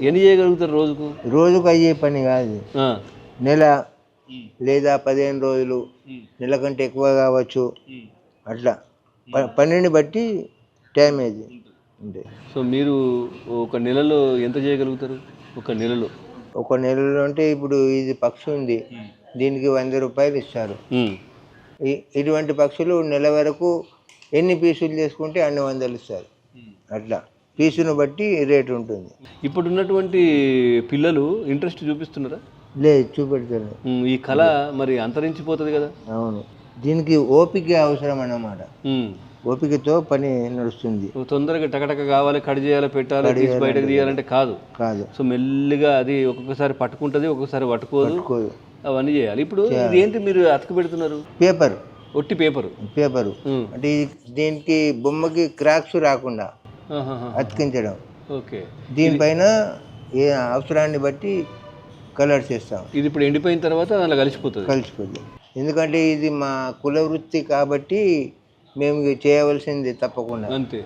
ఎన్ని చేయగలుగుతారు రోజుకు? రోజుకు అయ్యే పని కాదు. నెల లేదా 15 రోజులు, నెల కంటే ఎక్కువ కావచ్చు. అట్లా పనిని బట్టి డ్యామేజ్ అంటే. సో మీరు ఒక నెలలో ఎంత చేయగలుగుతారు? ఒక నెలలో అంటే ఇప్పుడు ఇది పక్షి ఉంది, దీనికి 100 రూపాయలు ఇస్తారు. ఇటువంటి పక్షులు నెల వరకు ఎన్ని పీసులు చేసుకుంటే అన్ని 100 ఇస్తారు. అట్లా పీసును బట్టి రేటు ఉంటుంది. ఇప్పుడు ఉన్నటువంటి పిల్లలు ఇంట్రెస్ట్ చూపిస్తున్నారా? లేదు, చూపెడతారు. ఈ కళ మరి అంతరించిపోతుంది కదా. అవును, దీనికి ఓపిక అవసరం అన్నమాట. ఓపికతో పని నడుస్తుంది. తొందరగా టకటక కావాలి, కట్ చేయాలి, పెట్టాలి, తీసి బయటకు తీయాలంటే కాదు. సో మెల్లిగా అది ఒక్కొక్కసారి పట్టుకుంటుంది, ఒక్కొక్కసారి పట్టుకోదు. అవన్నీ చేయాలి. ఇప్పుడు ఇది ఏంటి మీరు అతక పెడుతున్నారు? పేపర్, ఒట్టి పేపరు. అంటే దీనికి బొమ్మకి క్రాక్స్ రాకుండా అతికించడం. ఓకే, దీనిపైన ఏ అవసరాన్ని బట్టి కలర్స్ చేస్తాం. ఇది ఇప్పుడు ఎండిపోయిన తర్వాత అలా కలిసిపోతుంది. ఎందుకంటే ఇది మా కుల వృత్తి కాబట్టి మేము చేయవలసింది తప్పకుండా. అంతే.